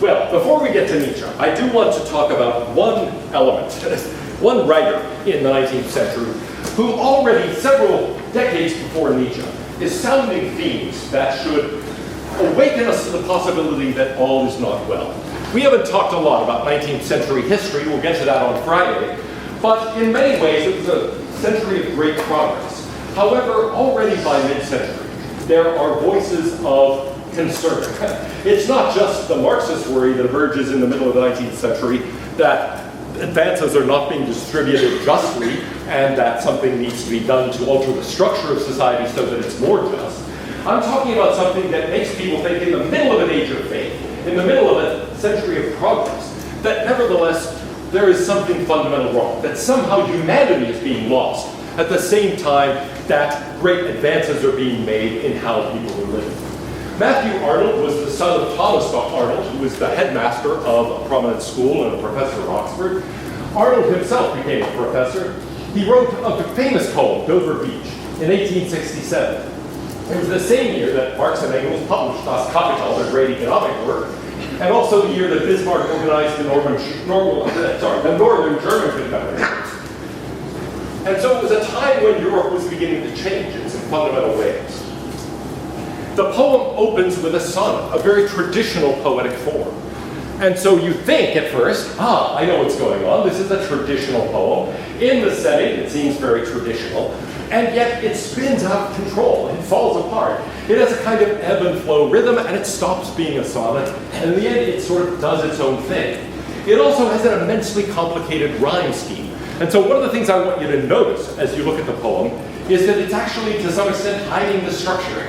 Well, before we get to Nietzsche, I do want to talk about one element, one writer in the 19th century who already several decades before Nietzsche is sounding themes that should awaken us to the possibility that all is not well. We haven't talked a lot about 19th century history, we'll get to that on Friday, but in many ways it was a century of great progress. However, already by mid-century, there are voices of concern. It's not just the Marxist worry that emerges in the middle of the 19th century that advances are not being distributed justly and that something needs to be done to alter the structure of society so that it's more just. I'm talking about something that makes people think in the middle of an age of faith, in the middle of a century of progress, that nevertheless there is something fundamental wrong, that somehow humanity is being lost at the same time that great advances are being made in how people are living. Matthew Arnold was the son of Thomas Arnold, who was the headmaster of a prominent school and a professor at Oxford. Arnold himself became a professor. He wrote a famous poem, Dover Beach, in 1867. It was the same year that Marx and Engels published Das Kapital, their great economic work, and also the year that Bismarck organized the Northern German Confederation. And so it was a time when Europe was beginning to change in some fundamental ways. The poem opens with a sonnet, a very traditional poetic form. And so you think at first, I know what's going on. This is a traditional poem. In the setting, it seems very traditional. And yet it spins out of control. It falls apart. It has a kind of ebb and flow rhythm, and it stops being a sonnet. And in the end, it sort of does its own thing. It also has an immensely complicated rhyme scheme. And so one of the things I want you to notice as you look at the poem is that it's actually, to some extent, hiding the structure.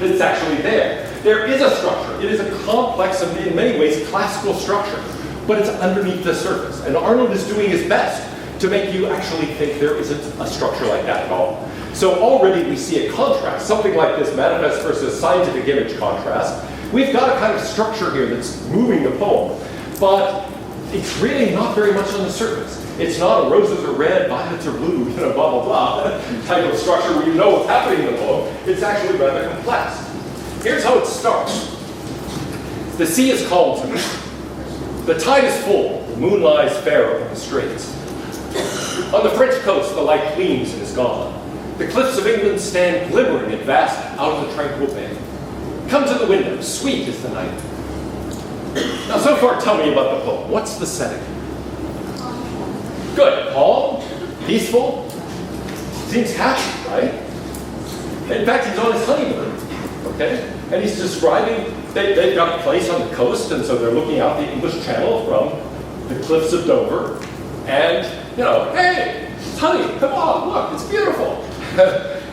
It's actually there. There is a structure. It is a complex and, in many ways, classical structure. But it's underneath the surface. And Arnold is doing his best to make you actually think there isn't a structure like that at all. So already we see a contrast, something like this manifest versus scientific image contrast. We've got a kind of structure here that's moving the poem, but it's really not very much on the surface. It's not a roses are red, violets are blue, blah, blah, blah, type of structure where you know what's happening in the poem. It's actually rather complex. Here's how it starts. The sea is calm to me. The tide is full. The moon lies fair over the straits. On the French coast, the light gleams and is gone. The cliffs of England stand glimmering and vast out of the tranquil bay. Come to the window, sweet is the night. Now, so far, tell me about the poem. What's the setting? Good. Calm, peaceful, seems happy, right? In fact, he's on his honeymoon, okay? And he's describing, they've got a place on the coast, and so they're looking out the English Channel from the cliffs of Dover, and, you know, hey, honey, come on, look, it's beautiful,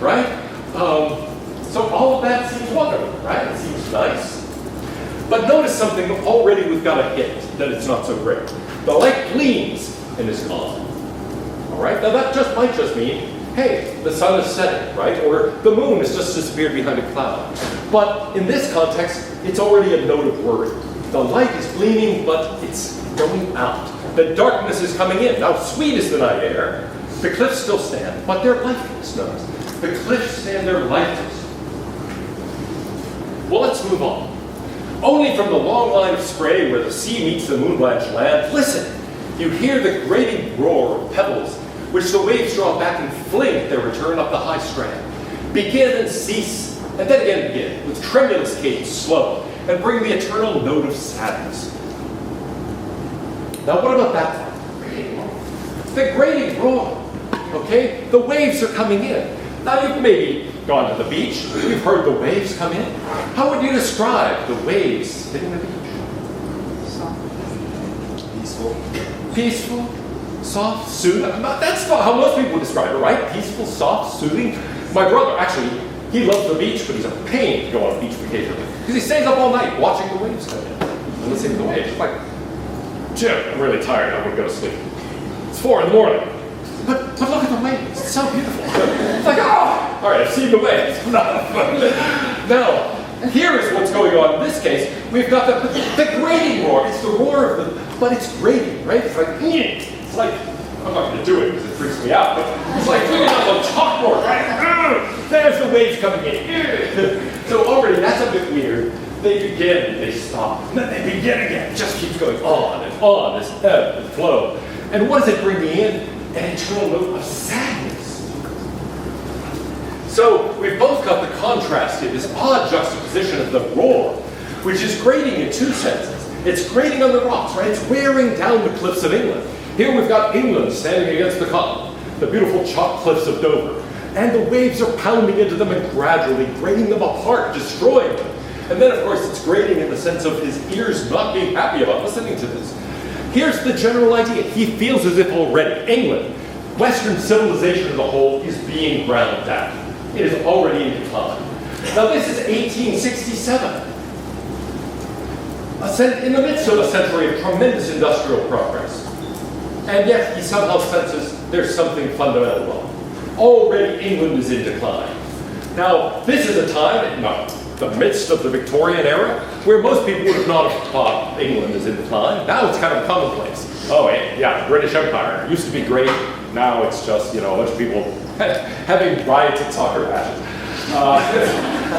right? So all of that seems wonderful, right? It seems nice. But notice something, already we've got a hint that it's not so great. The light gleams and is gone. All right, now that might just mean, hey, the sun is setting, right? Or the moon has just disappeared behind a cloud. But in this context, it's already a note of worry. The light is gleaming, but it's going out. The darkness is coming in. Now, sweet is the night air. The cliffs still stand, but they're lifeless, notice. The cliffs stand there lifeless. Well, let's move on. Only from the long line of spray where the sea meets the moon-blanched land, listen, you hear the grating roar of pebbles, which the waves draw back and fling at their return up the high strand. Begin and cease, and then again begin, with tremulous cadence slow, and bring the eternal note of sadness. Now what about that part? The grating roar, okay? The waves are coming in. Now you've maybe gone to the beach, you've heard the waves come in. How would you describe the waves hitting the beach? Peaceful. Peaceful, soft, soothing. That's not how most people describe it, right? Peaceful, soft, soothing. My brother, actually, he loves the beach, but he's a pain to go on a beach vacation because he stays up all night watching the waves come in and listening to the waves. It's like, Jim, I'm really tired. I'm going to go to sleep. It's 4 in the morning. But look at the waves. It's so beautiful. It's like, oh, all right, I've seen the waves. Now, here is what's going on in this case. We've got the grating roar. It's the roar of the, but it's grating, right? It's like, I'm not going to do it because it freaks me out, but it's like doing it on the chalkboard, right? There's the waves coming in. So already that's a bit weird. They begin, they stop, and then they begin again. It just keeps going on, this ebb and flow. And what does it bring me in? An internal note of sadness. So we've both got the contrast here, this odd juxtaposition of the roar, which is grating in two senses. It's grating on the rocks, right? It's wearing down the cliffs of England. Here we've got England standing against the continent, the beautiful chalk cliffs of Dover. And the waves are pounding into them and gradually grating them apart, destroying them. And then, of course, it's grating in the sense of his ears not being happy about listening to this. Here's the general idea. He feels as if already England, Western civilization as a whole, is being ground down. It is already in decline. Now, this is 1867. In the midst of a century of tremendous industrial progress. And yet, he somehow senses there's something fundamental wrong. Already, England is in decline. Now, this is a time, in the midst of the Victorian era, where most people would have not thought England is in decline. Now it's kind of commonplace. Oh, yeah, the British Empire used to be great. Now it's just, a bunch of people having riots at soccer matches.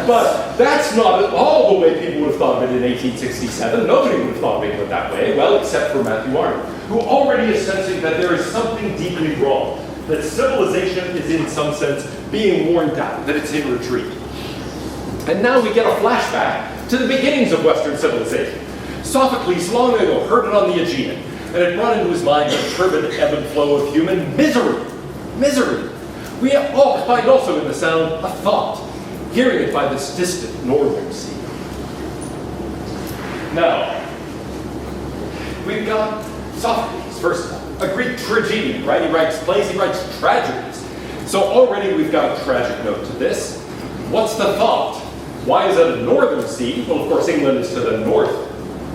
But that's not at all the way people would have thought of it in 1867. Nobody would have thought of England that way, well, except for Matthew Arnold, who already is sensing that there is something deeply wrong, that civilization is in some sense being worn down, that it's in retreat. And now we get a flashback to the beginnings of Western civilization. Sophocles long ago heard it on the Aegean, and it brought into his mind the turbid ebb and flow of human misery. Misery. We all find also in the sound a thought, hearing it by this distant northern sea. Now, we've got Sophocles, first of all, a Greek tragedian, right? He writes plays, he writes tragedies. So already we've got a tragic note to this. What's the thought? Why is it a northern sea? Well, of course, England is to the north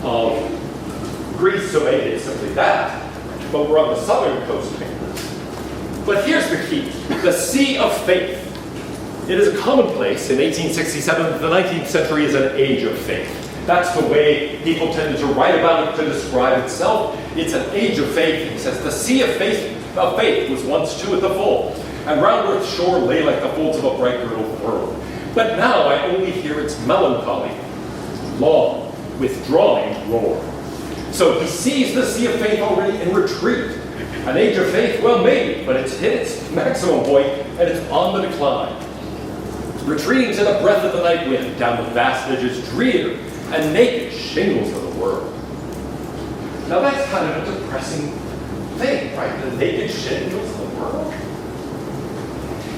of Greece, so maybe it's simply that. But we're on the southern coast of England. But here's the key, the Sea of Faith. It is a commonplace in 1867 that the 19th century is an age of faith. That's the way people tended to write about it, to describe itself. It's an age of faith. He says, the Sea of Faith was once too at the full, and round earth's shore lay like the folds of a bright girdled world. But now I only hear its melancholy, long, withdrawing roar. So he sees the Sea of Faith already in retreat. An age of faith? Well, maybe, but it's hit its maximum point, and it's on the decline. Retreating to the breath of the night wind, down the vastnesses drear and naked shingles of the world. Now that's kind of a depressing thing, right? The naked shingles of the world.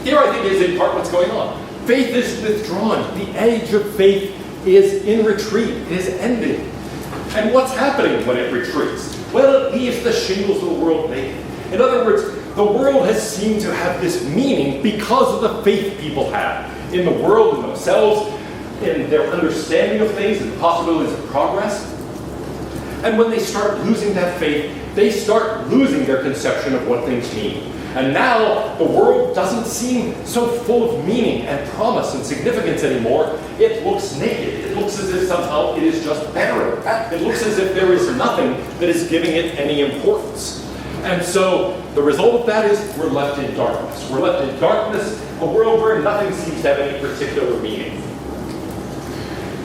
Here I think is in part what's going on. Faith is withdrawn. The age of faith is in retreat. It is ending. And what's happening when it retreats? Well, it leaves the shingles of the world naked. In other words, the world has seemed to have this meaning because of the faith people have in the world, in themselves, in their understanding of things and possibilities of progress. And when they start losing that faith, they start losing their conception of what things mean. And now the world doesn't seem so full of meaning and promise and significance anymore. It looks naked. It looks as if somehow it is just barren. It looks as if there is nothing that is giving it any importance. And so the result of that is we're left in darkness. We're left in darkness, a world where nothing seems to have any particular meaning.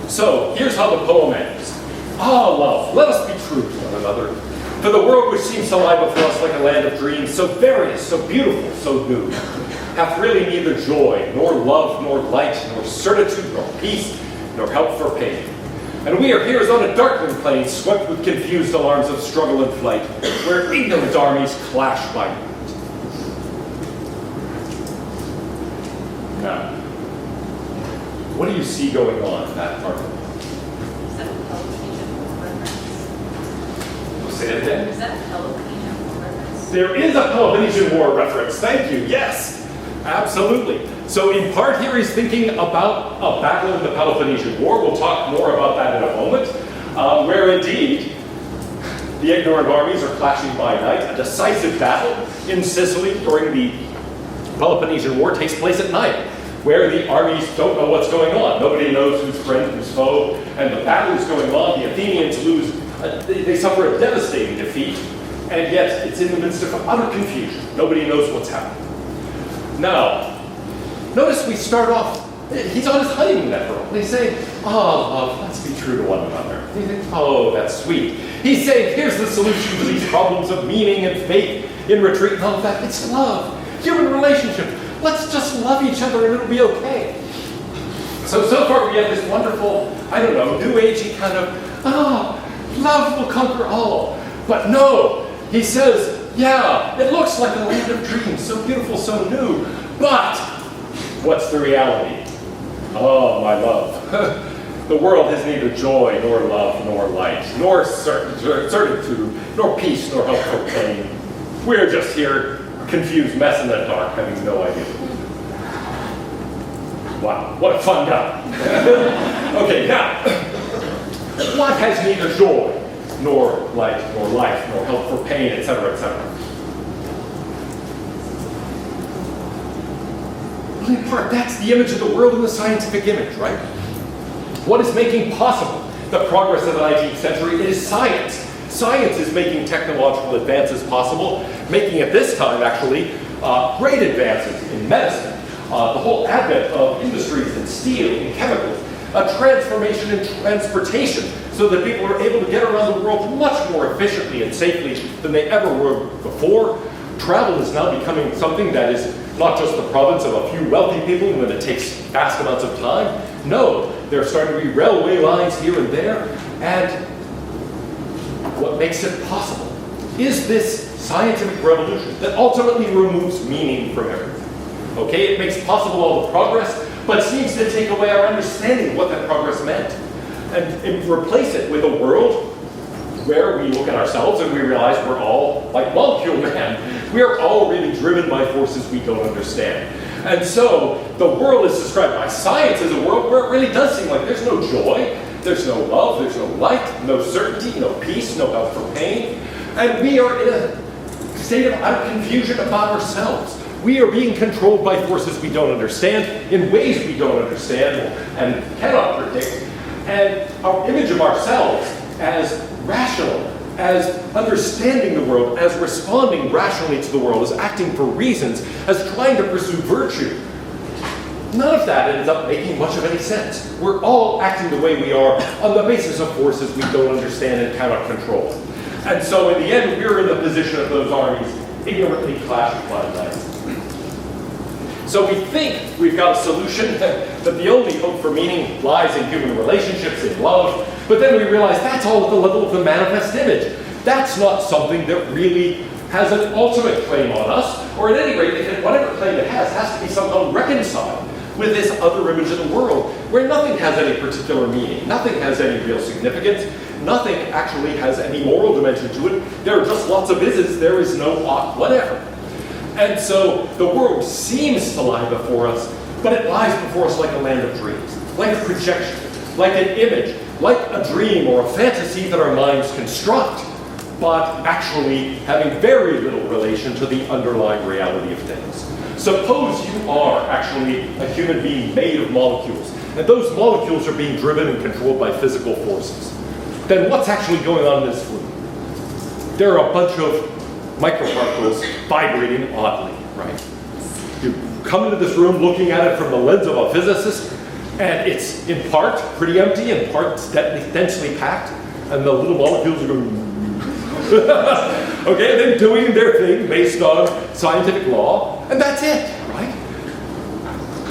So here's how the poem ends. Ah, love, let us be true to one another. For the world which seems to lie before us like a land of dreams, so various, so beautiful, so new, hath really neither joy, nor love, nor light, nor certitude, nor peace, nor help for pain. And we are here as on a darkling plain, swept with confused alarms of struggle and flight, where ignorant armies clash by night. Now, what do you see going on in that part of it? Is that a Peloponnesian War reference? Say it again? Is that a Peloponnesian War reference? There is a Peloponnesian War reference. Thank you. Yes, absolutely. So in part here he's thinking about a battle in the Peloponnesian War. We'll talk more about that in a moment, where indeed the ignorant armies are clashing by night. A decisive battle in Sicily during the Peloponnesian War takes place at night, where the armies don't know what's going on. Nobody knows who's friend, who's foe, and the battle is going on. The Athenians lose, they suffer a devastating defeat, and yet it's in the midst of utter confusion. Nobody knows what's happening. Now, notice we start off, he's on his honeymoon that girl. They say, oh, love, let's be true to one another. And you think, oh, that's sweet. He's saying, here's the solution to these problems of meaning and faith in retreat and all of that. It's love, human relationship. Let's just love each other and it'll be okay. So far we have this wonderful, I don't know, new agey kind of, love will conquer all. But no, he says, yeah, it looks like a land of dreams, so beautiful, so new. But what's the reality? Oh, my love. The world has neither joy, nor love, nor light, nor certitude, nor peace, nor hope for pain. We're just here, a confused mess in the dark, having no idea. Wow, what a fun guy. Okay, now, what has neither joy, nor light, nor life, nor help for pain, etc., etc.? Well, in part, that's the image of the world in the scientific image, right? What is making possible the progress of the 19th century? It is science. Science is making technological advances possible, making at this time, actually, great advances in medicine. The whole advent of industries in steel and chemicals, a transformation in transportation so that people are able to get around the world much more efficiently and safely than they ever were before. Travel is now becoming something that is not just the province of a few wealthy people and that it takes vast amounts of time. No, there are starting to be railway lines here and there, and what makes it possible is this scientific revolution that ultimately removes meaning from everything. Okay, it makes possible all the progress, but seems to take away our understanding of what that progress meant, and replace it with a world where we look at ourselves and we realize we're all like Molecule Man. We are all really driven by forces we don't understand. And so the world is described by science as a world where it really does seem like there's no joy, there's no love, there's no light, no certainty, no peace, no help for pain. And we are in a state of utter confusion about ourselves. We are being controlled by forces we don't understand, in ways we don't understand and cannot predict. And our image of ourselves as rational, as understanding the world, as responding rationally to the world, as acting for reasons, as trying to pursue virtue, none of that ends up making much of any sense. We're all acting the way we are on the basis of forces we don't understand and cannot control. And so in the end, we're in the position of those armies ignorantly clashing by night. So we think we've got a solution, that the only hope for meaning lies in human relationships, in love, but then we realize that's all at the level of the manifest image. That's not something that really has an ultimate claim on us, or at any rate, whatever claim it has to be somehow reconciled with this other image of the world, where nothing has any particular meaning, nothing has any real significance, nothing actually has any moral dimension to it. There are just lots of is's, there is no ought, whatever. And so the world seems to lie before us, but it lies before us like a land of dreams, like a projection, like an image, like a dream or a fantasy that our minds construct, but actually having very little relation to the underlying reality of things. Suppose you are actually a human being made of molecules, and those molecules are being driven and controlled by physical forces. Then what's actually going on in this room? There are a bunch of microparticles vibrating oddly, right? You come into this room looking at it from the lens of a physicist, and it's in part pretty empty, in part densely packed, and the little molecules are going okay, they're doing their thing based on scientific law, and that's it, right?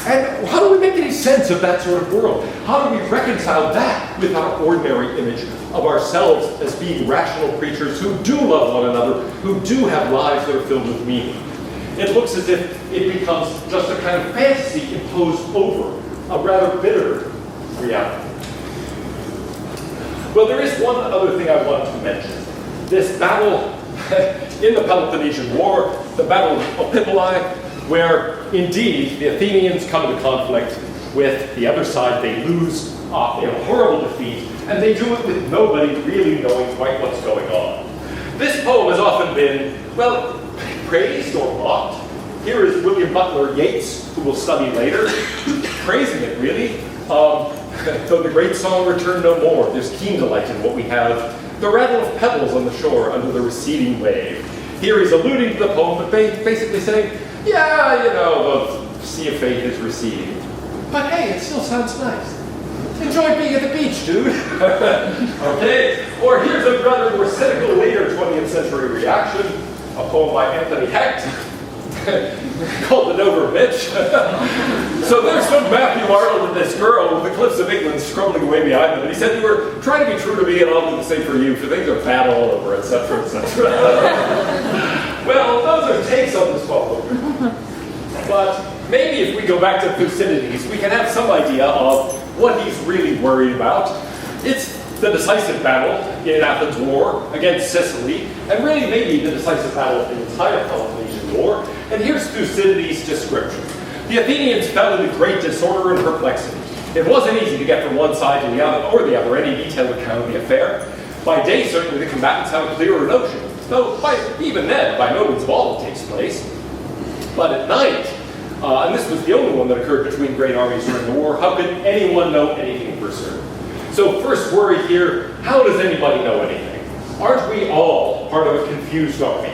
And how do we make any sense of that sort of world? How do we reconcile that with our ordinary image of ourselves as being rational creatures who do love one another, who do have lives that are filled with meaning? It looks as if it becomes just a kind of fantasy imposed over a rather bitter reality. Well, there is one other thing I want to mention. This battle in the Peloponnesian War, the Battle of Epipolae, where indeed the Athenians come into conflict with the other side. They lose in a horrible defeat, and they do it with nobody really knowing quite what's going on. This poem has often been, well, praised or mocked. Here is William Butler Yeats, who we'll study later, praising it really. Though the great song return no more, there's keen delight in what we have. The rattle of pebbles on the shore under the receding wave. Here he's alluding to the poem, but basically saying, yeah, you know, the sea of fate is receding. But hey, it still sounds nice. Enjoy being at the beach, dude. Okay? Or here's a rather more cynical later 20th century reaction, a poem by Anthony Hecht called The Dover Bitch. So there's some Matthew Arnold and this girl with the cliffs of England scrubbing away behind them. And he said, you were trying to be true to me and I'll do the same for you, for things are bad all over, etc., etc. Well, those are takes on this poem. But maybe if we go back to Thucydides, we can have some idea of what he's really worried about. It's the decisive battle in Athens' war against Sicily, and really maybe the decisive battle of the entire Peloponnesian War. And here's Thucydides' description. The Athenians fell into great disorder and perplexity. It wasn't easy to get from one side to the other, or the other, any detailed account of the affair. By day, certainly the combatants have a clearer notion, though even then, by no means all that takes place. But at night, and this was the only one that occurred between great armies during the war, how could anyone know anything for certain? So first worry here, how does anybody know anything? Aren't we all part of a confused army?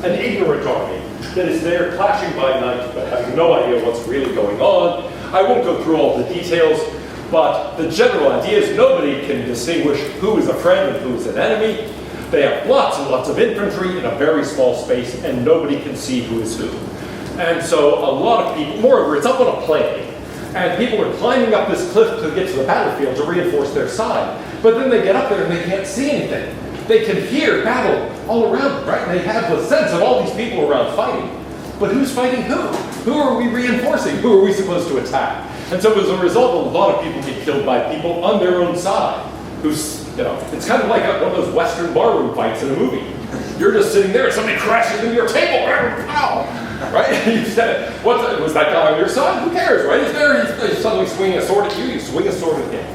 An ignorant army that is there clashing by night but having no idea what's really going on. I won't go through all the details, but the general idea is nobody can distinguish who is a friend and who is an enemy. They have lots and lots of infantry in a very small space and nobody can see who is who. And so a lot of people, moreover, it's up on a plain, and people are climbing up this cliff to get to the battlefield to reinforce their side. But then they get up there and they can't see anything. They can hear battle all around them, right? They have the sense of all these people around fighting. But who's fighting who? Who are we reinforcing? Who are we supposed to attack? And so as a result, a lot of people get killed by people on their own side. Who's, it's kind of like one of those Western barroom fights in a movie. You're just sitting there and somebody crashes into your table. Pow! Right? You said, was that guy on your side? Who cares, right? He's suddenly swinging a sword at you, you swing a sword at him.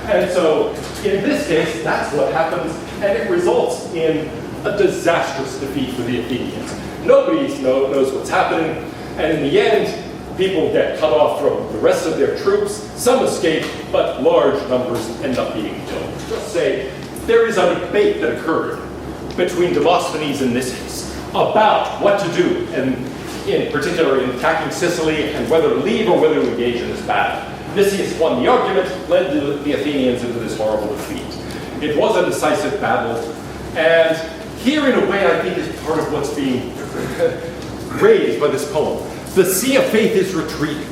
And so, in this case, that's what happens, and it results in a disastrous defeat for the Athenians. Nobody knows what's happening, and in the end, people get cut off from the rest of their troops. Some escape, but large numbers end up being killed. Just say, there is a debate that occurred between Demosthenes and Nicias about what to do, and in particular in attacking Sicily and whether to leave or whether to engage in this battle. Nicias won the argument, led the Athenians into this horrible defeat. It was a decisive battle, and here in a way I think is part of what's being raised by this poem. The sea of faith is retreating.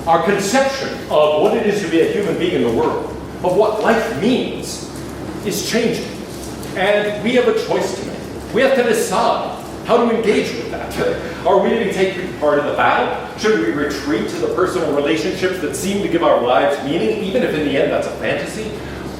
Our conception of what it is to be a human being in the world, of what life means, is changing. And we have a choice to make. We have to decide how to engage with that. Are we to be taking part in the battle? Should we retreat to the personal relationships that seem to give our lives meaning, even if in the end that's a fantasy?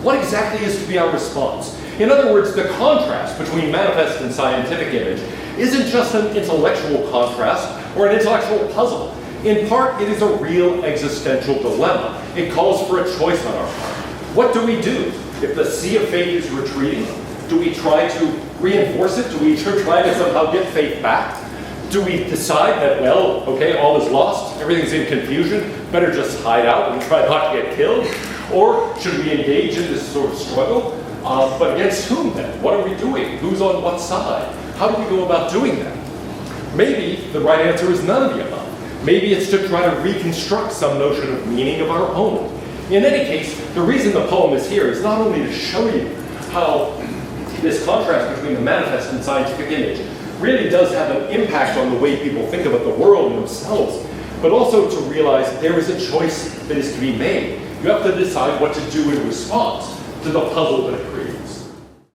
What exactly is to be our response? In other words, the contrast between manifest and scientific image isn't just an intellectual contrast or an intellectual puzzle. In part, it is a real existential dilemma. It calls for a choice on our part. What do we do if the sea of faith is retreating? Do we try to reinforce it? Do we try to somehow get faith back? Do we decide that, well, okay, all is lost, everything's in confusion, better just hide out and try not to get killed? Or should we engage in this sort of struggle? But against whom then? What are we doing? Who's on what side? How do we go about doing that? Maybe the right answer is none of the above. Maybe it's to try to reconstruct some notion of meaning of our own. In any case, the reason the poem is here is not only to show you how this contrast between the manifest and scientific image really does have an impact on the way people think about the world and themselves, but also to realize there is a choice that is to be made. You have to decide what to do in response to the puzzle that